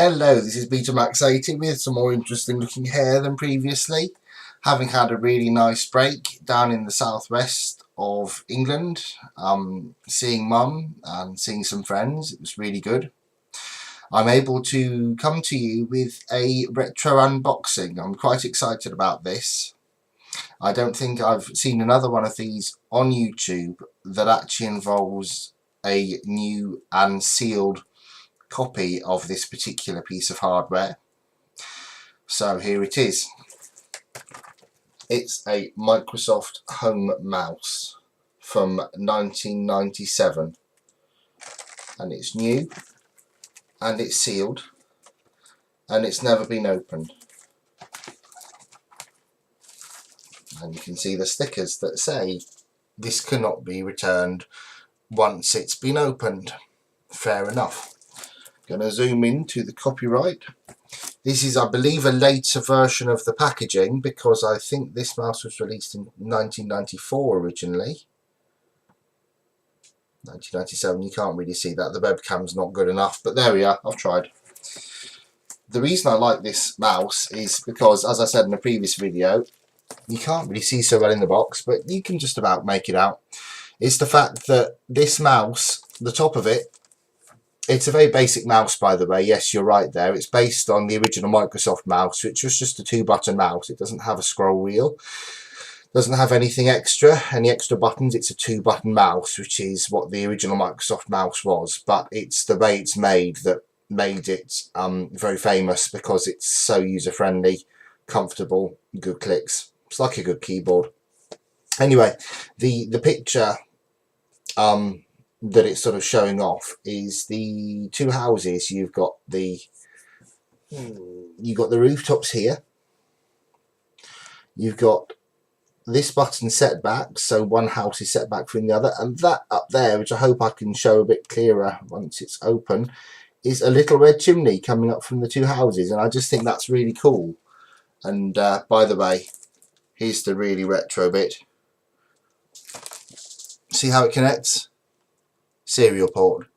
Hello, this is Betamax80 with some more interesting looking hair than previously. Having had a really nice break down in the southwest of England, seeing mum and seeing some friends, it was really good. I'm able to come to you with a retro unboxing. I'm quite excited about this. I don't think I've seen another one of these on YouTube that actually involves a new and sealed copy of this particular piece of hardware. So here it is. It's a Microsoft Home mouse from 1997, and it's new and it's sealed and it's never been opened, and you can see the stickers that say this cannot be returned once it's been opened. Fair enough. Going to zoom into the copyright. This is, I believe, a later version of the packaging, because I think this mouse was released in 1994 originally. 1997, you can't really see that. The webcam's not good enough, but there we are, I've tried. The reason I like this mouse is because, as I said in a previous video, you can't really see so well in the box, but you can just about make it out. It's the fact that this mouse, the top of it, it's a very basic mouse, by the way. Yes, you're right there. It's based on the original Microsoft mouse, which was just a 2-button mouse. It doesn't have a scroll wheel. Doesn't have anything extra, any extra buttons. It's a 2-button mouse, which is what the original Microsoft mouse was. But it's the way it's made that made it very famous, because it's so user-friendly, comfortable, good clicks. It's like a good keyboard. Anyway, the picture that it's sort of showing off is the two houses. You've got the rooftops here. You've got this button set back, so one house is set back from the other, and that up there, which I hope I can show a bit clearer once it's open, is a little red chimney coming up from the two houses, and I just think that's really cool. And by the way, here's the really retro bit. See how it connects? Serial port.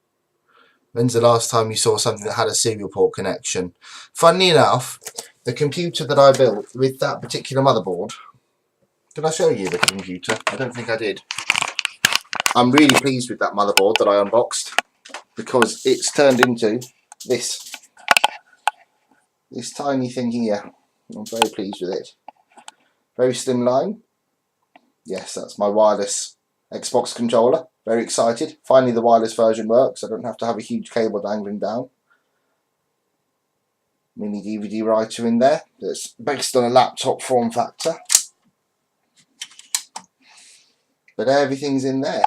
When's the last time you saw something that had a serial port connection? Funnily enough, the computer that I built with that particular motherboard, did I show you the computer? I don't think I did. I'm really pleased with that motherboard that I unboxed, because it's turned into this tiny thing here. I'm very pleased with it. Very slimline. Yes, that's my wireless Xbox controller. Very excited. Finally the wireless version works. I don't have to have a huge cable dangling down. Mini DVD writer in there that's based on a laptop form factor. But everything's in there.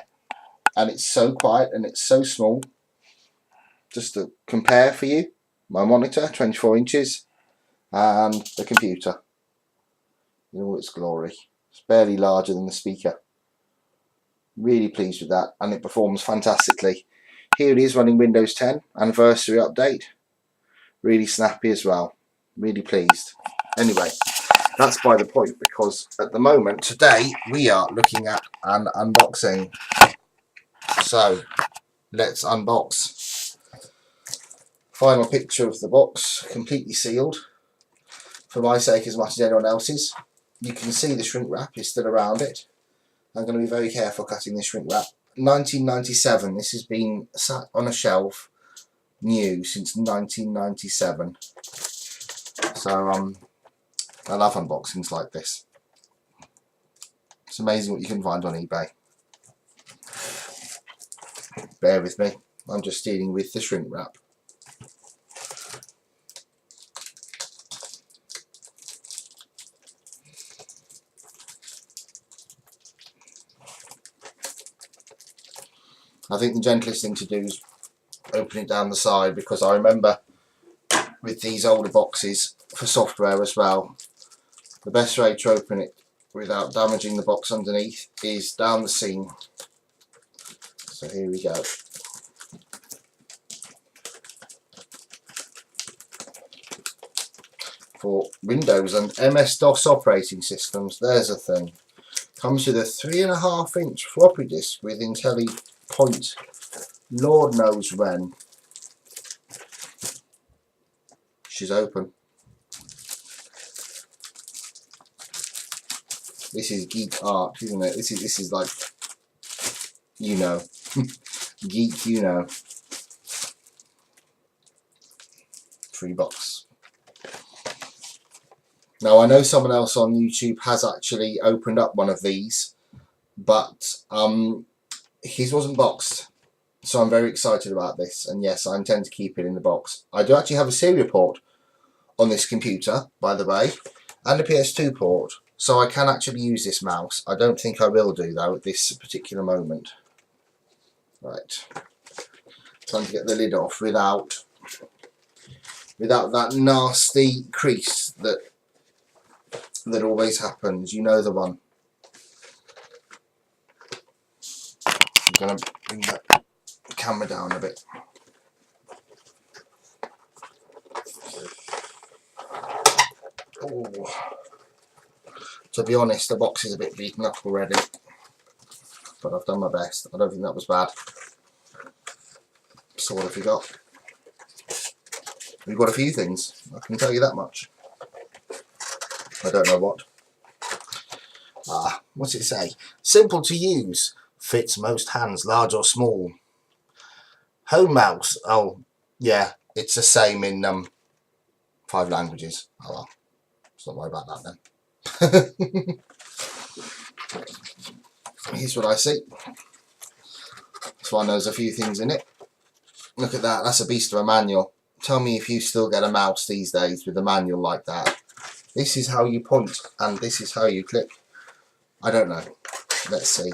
And it's so quiet and it's so small. Just to compare for you, my monitor, 24 inches, and the computer in all its glory. It's barely larger than the speaker. Really pleased with that, and it performs fantastically. Here it is running Windows 10 anniversary update. Really snappy as well. Really pleased. Anyway, that's by the point, because at the moment today we are looking at an unboxing. So let's unbox. Final picture of the box, completely sealed, for my sake as much as anyone else's. You can see the shrink wrap is still around it. I'm going to be very careful cutting this shrink wrap. 1997, this has been sat on a shelf new since 1997. So I love unboxings like this. It's amazing what you can find on eBay. Bear with me, I'm just dealing with the shrink wrap. I think the gentlest thing to do is open it down the side, because I remember with these older boxes for software as well, the best way to open it without damaging the box underneath is down the seam. So here we go. For Windows and MS-DOS operating systems, there's a thing. Comes with a 3.5-inch floppy disk with IntelliPoint Lord knows when. She's open. This is geek art, isn't it? This is like, you know, geek, you know. Free box. Now I know someone else on YouTube has actually opened up one of these, but his wasn't boxed, so I'm very excited about this. And yes, I intend to keep it in the box. I do actually have a serial port on this computer, by the way, and a PS2 port, so I can actually use this mouse. I don't think I will do though at this particular moment. Right, time to get the lid off without that nasty crease that always happens. You know the one. I'm going to bring the camera down a bit. Oh. To be honest, the box is a bit beaten up already, but I've done my best. I don't think that was bad. So what have we got? We've got a few things, I can tell you that much. I don't know what. What's it say? Simple to use, fits most hands, large or small. Home mouse. Oh, yeah, it's the same in 5 languages. Oh well, let's not worry about that then. Here's what I see. This one knows a few things in it. Look at that, that's a beast of a manual. Tell me if you still get a mouse these days with a manual like that. This is how you point and this is how you click. I don't know. Let's see.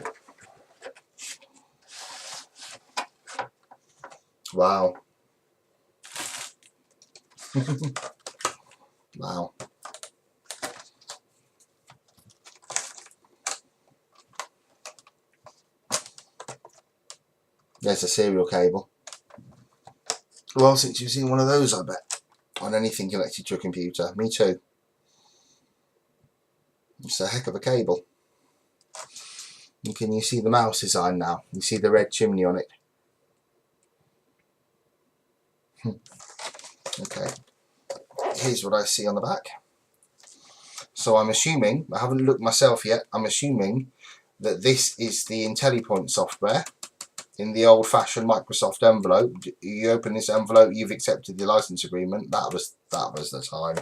Wow. Wow. There's a serial cable. Well, since you've seen one of those, I bet, on anything connected to a computer. Me too. It's a heck of a cable. And can you see the mouse design now? You see the red chimney on it? Okay. Here's what I see on the back. So I'm assuming, I haven't looked myself yet, I'm assuming that this is the IntelliPoint software in the old-fashioned Microsoft envelope. You open this envelope, you've accepted the license agreement. That was the time.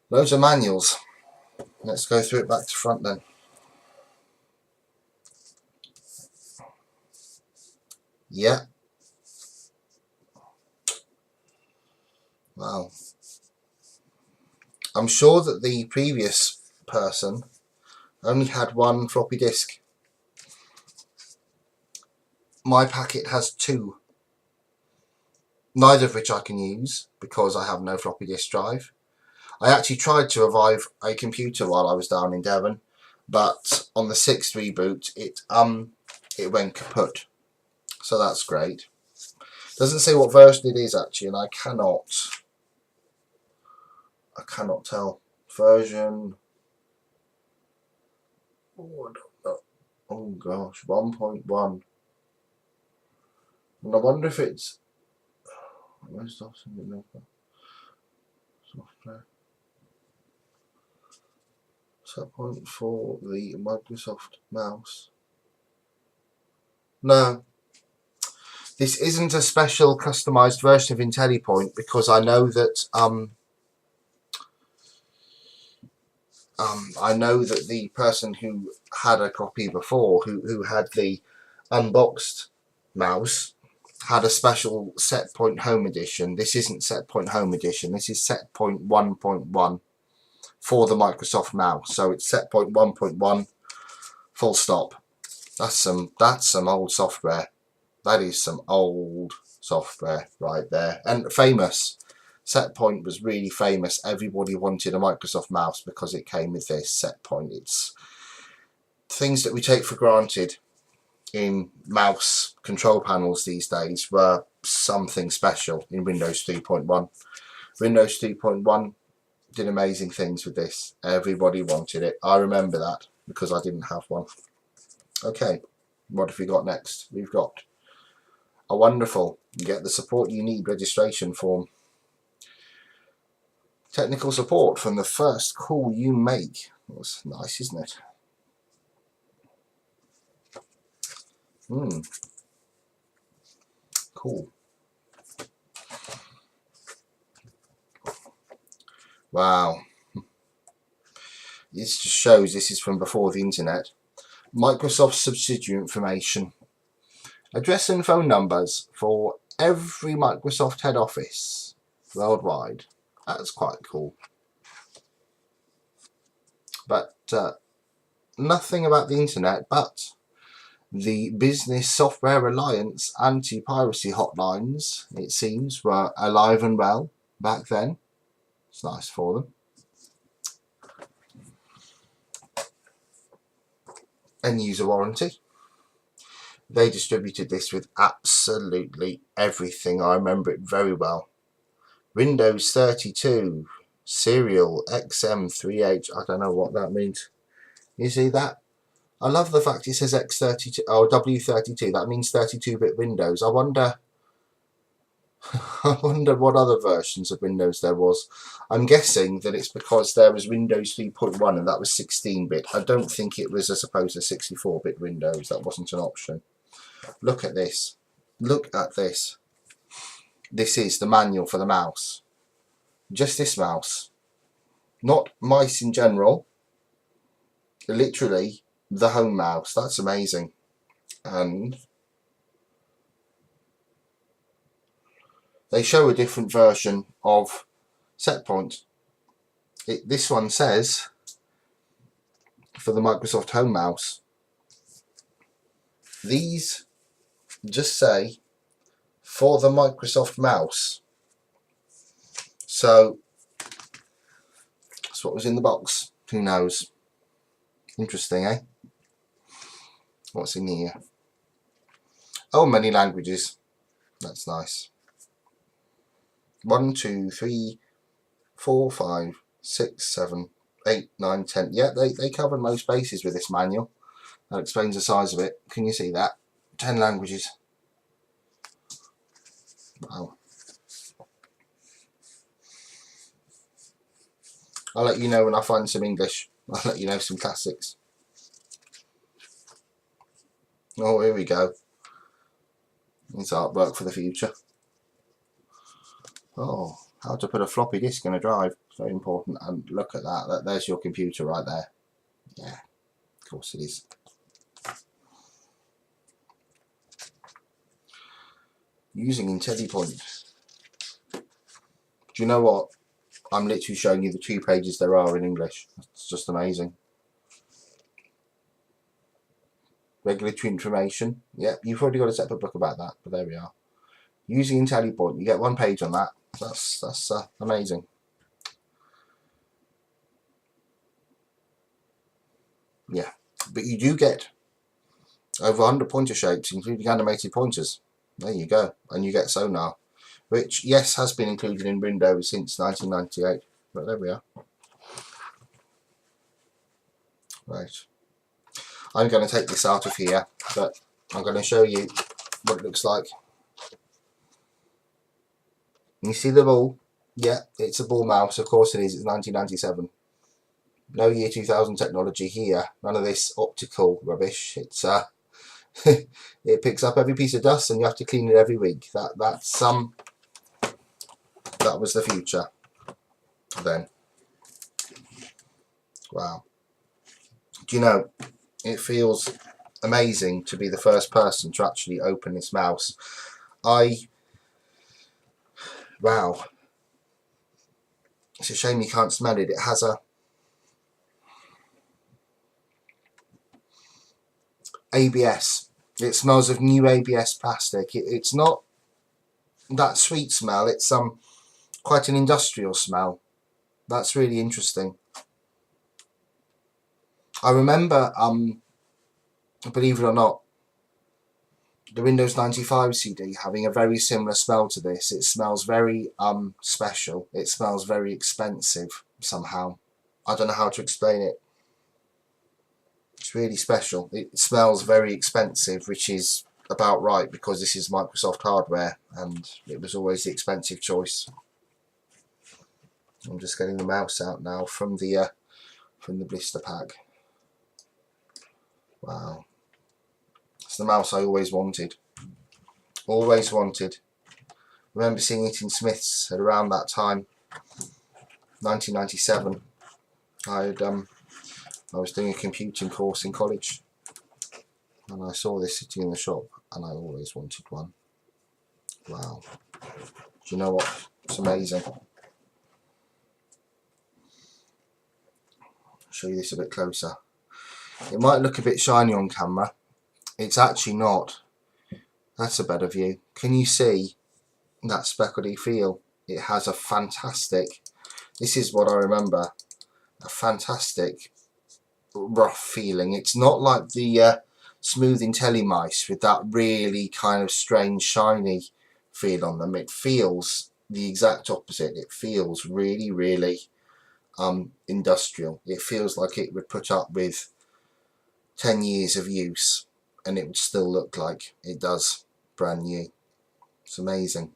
Loads of manuals. Let's go through it back to front then. Yeah. Wow. I'm sure that the previous person only had one floppy disk. My packet has 2. Neither of which I can use because I have no floppy disk drive. I actually tried to revive a computer while I was down in Devon, but on the 6th reboot it went kaput. So that's great. Doesn't say what version it is actually, and I cannot tell. Version, oh, I don't know. Oh gosh, 1.1. And I wonder if it's software. Set point for the Microsoft mouse. No. This isn't a special customized version of IntelliPoint because I know that the person who had a copy before, who had the unboxed mouse, had a special Setpoint Home Edition. This isn't Setpoint Home Edition. This is Setpoint 1.1 for the Microsoft mouse. So it's Setpoint 1.1. Full stop. That's some old software. That is some old software right there, and famous. Setpoint was really famous. Everybody wanted a Microsoft mouse because it came with this Setpoint. It's things that we take for granted in mouse control panels these days were something special in Windows 3.1. Windows 3.1 did amazing things with this. Everybody wanted it. I remember that because I didn't have one. Okay, what have we got next? We've got a wonderful, you get the support you need registration form. Technical support from the first call you make. That's nice, isn't it? Cool. Wow. This just shows this is from before the internet. Microsoft subsidiary information. Address and phone numbers for every Microsoft head office worldwide. That's quite cool. But nothing about the internet, but the Business Software Alliance anti-piracy hotlines, it seems, were alive and well back then. It's nice for them. And user warranty. They distributed this with absolutely everything. I remember it very well. Windows 32, Serial XM38. I don't know what that means. You see that? I love the fact it says X32 or W32. That means 32-bit Windows. I wonder what other versions of Windows there was. I'm guessing that it's because there was Windows 3.1 and that was 16-bit. I don't think it was as opposed to 64-bit Windows. That wasn't an option. Look at this. Look at this. This is the manual for the mouse. Just this mouse. Not mice in general. Literally the home mouse. That's amazing. And they show a different version of set point. This one says for the Microsoft Home mouse. These just say for the Microsoft mouse. So that's what was in the box. Who knows? Interesting, eh? What's in here? Oh, many languages. That's nice. 1, 2, 3, 4, 5, 6, 7, 8, 9, 10. Yeah, they covered most bases with this manual. That explains the size of it. Can you see that? 10 languages. Wow. I'll let you know when I find some English. I'll let you know some classics. Oh, here we go. It's artwork for the future. Oh, how to put a floppy disk in a drive. Very important. And look at that. There's your computer right there. Yeah, of course it is. Using IntelliPoint. Do you know what? I'm literally showing you the 2 pages there are in English. It's just amazing. Regulatory information. Yep, you've already got a separate book about that, but there we are. Using IntelliPoint. You get 1 page on that. That's amazing. Yeah, but you do get over 100 pointer shapes, including animated pointers. There you go. And you get sonar, which, yes, has been included in Windows since 1998. But there we are. Right. I'm going to take this out of here, but I'm going to show you what it looks like. You see the ball? Yeah, it's a ball mouse. Of course it is. It's 1997. No year 2000 technology here. None of this optical rubbish. It's it picks up every piece of dust and you have to clean it every week. That was the future then. Wow. Do you know, it feels amazing to be the first person to actually open this mouse. Wow. It's a shame you can't smell it. It has a ABS. It smells of new ABS plastic. It's not that sweet smell. It's quite an industrial smell. That's really interesting. I remember, believe it or not, the Windows 95 CD having a very similar smell to this. It smells very special. It smells very expensive somehow. I don't know how to explain it. It's really special. It smells very expensive, which is about right because this is Microsoft hardware and it was always the expensive choice. I'm just getting the mouse out now from the blister pack. Wow, it's the mouse I always wanted. Always wanted. Remember seeing it in Smith's at around that time, 1997. I was doing a computing course in college, and I saw this sitting in the shop, and I always wanted one. Wow. Do you know what? It's amazing. I'll show you this a bit closer. It might look a bit shiny on camera. It's actually not. That's a better view. Can you see that speckledy feel? It has a fantastic, this is what I remember, a fantastic rough feeling. It's not like the smooth IntelliMice with that really kind of strange shiny feel on them. It feels the exact opposite. It feels really, really industrial. It feels like it would put up with 10 years of use and it would still look like it does brand new. It's amazing.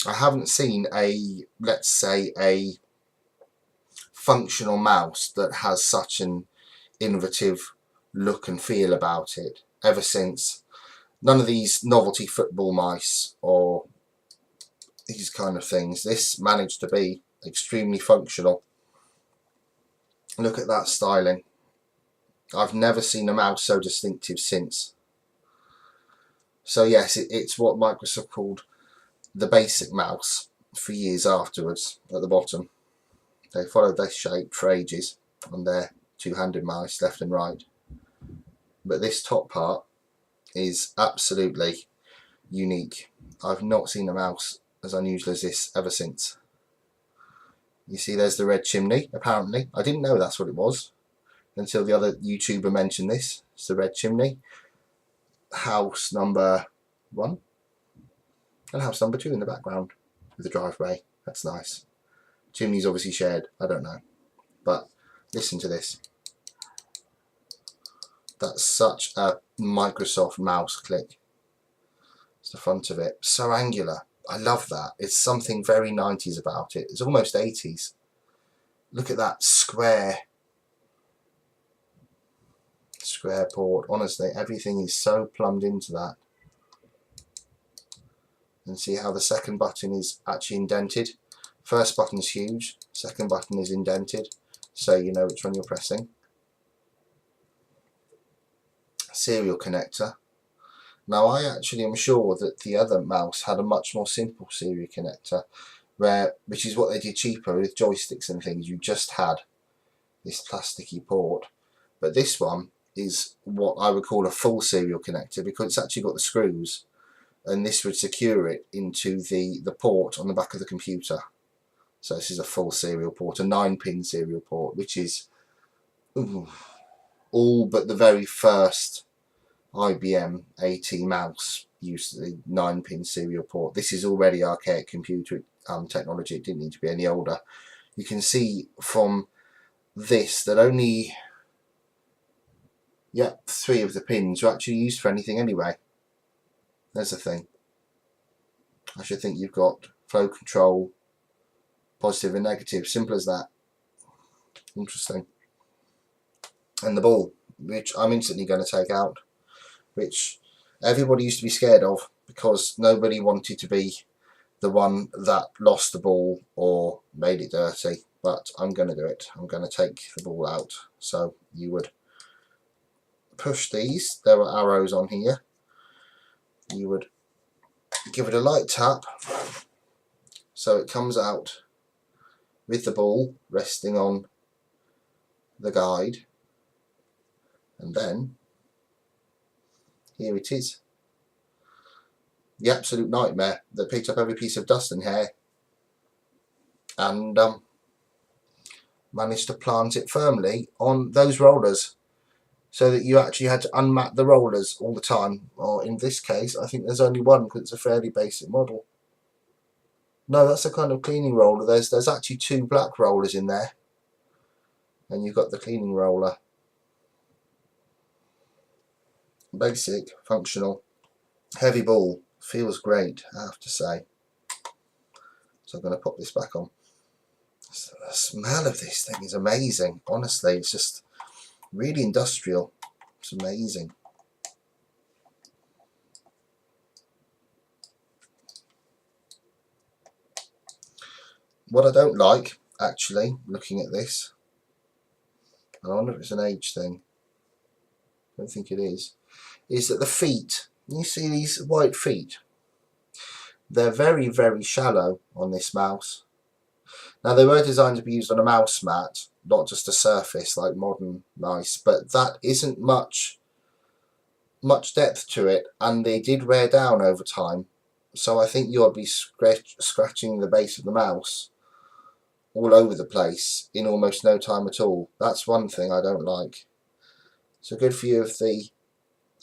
I haven't seen a, let's say, a functional mouse that has such an innovative look and feel about it ever since. None of these novelty football mice or these kind of things. This managed to be extremely functional. Look at that styling. I've never seen a mouse so distinctive since. So yes, it's what Microsoft called the basic mouse for years afterwards. At the bottom, they followed this shape for ages on their two-handed mice, left and right. But this top part is absolutely unique. I've not seen a mouse as unusual as this ever since. You see there's the red chimney, apparently. I didn't know that's what it was until the other YouTuber mentioned this. It's the red chimney. House number 1 and house number 2 in the background with the driveway. That's nice. Chimney's obviously shared, I don't know. But listen to this. That's such a Microsoft mouse click. It's the front of it. So angular. I love that. It's something very 90s about it. It's almost 80s. Look at that square port. Honestly, everything is so plumbed into that. And see how the second button is actually indented. First button is huge. Second button is indented, so you know which one you're pressing. Serial connector. Now I actually am sure that the other mouse had a much more simple serial connector, which is what they did cheaper with joysticks and things. You just had this plasticky port, but this one is what I would call a full serial connector because it's actually got the screws, and this would secure it into the port on the back of the computer. So this is a full serial port, a 9-pin serial port, which is all but the very first IBM AT mouse used the 9-pin serial port. This is already archaic computer technology. It didn't need to be any older. You can see from this that only 3 of the pins are actually used for anything anyway. There's the thing. I should think you've got flow control, positive and negative, simple as that. Interesting. And the ball, which I'm instantly going to take out, which everybody used to be scared of because nobody wanted to be the one that lost the ball or made it dirty. But I'm going to do it. I'm going to take the ball out. So you would push these. There are arrows on here. You would give it a light tap so it comes out with the ball resting on the guide, and then here it is. The absolute nightmare that picked up every piece of dust and hair and managed to plant it firmly on those rollers so that you actually had to unmat the rollers all the time. Or in this case, I think there's only one because it's a fairly basic model. No, that's a kind of cleaning roller. There's actually 2 black rollers in there, and you've got the cleaning roller. Basic, functional, heavy ball. Feels great, I have to say. So I'm going to pop this back on. The smell of this thing is amazing. Honestly, it's just really industrial. It's amazing. What I don't like, actually, looking at this, and I wonder if it's an age thing, I don't think it is that the feet, you see these white feet, they're very, very shallow on this mouse. Now, they were designed to be used on a mouse mat, not just a surface like modern mice, but that isn't much depth to it, and they did wear down over time. So I think you'll be scratching the base of the mouse all over the place in almost no time at all. That's one thing I don't like. So good for you of the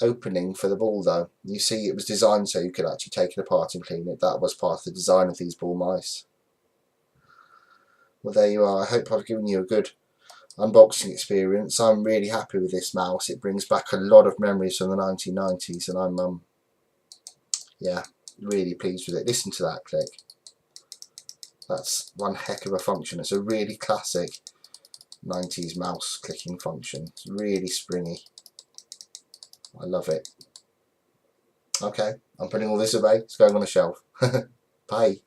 opening for the ball, though. You see, it was designed so you could actually take it apart and clean it. That was part of the design of these ball mice. Well, there you are. I hope I've given you a good unboxing experience. I'm really happy with this mouse. It brings back a lot of memories from the 1990s, and I'm yeah, really pleased with it. Listen to that click. That's one heck of a function. It's a really classic 90s mouse clicking function. It's really springy. I love it. Okay, I'm putting all this away. It's going on a shelf. Bye.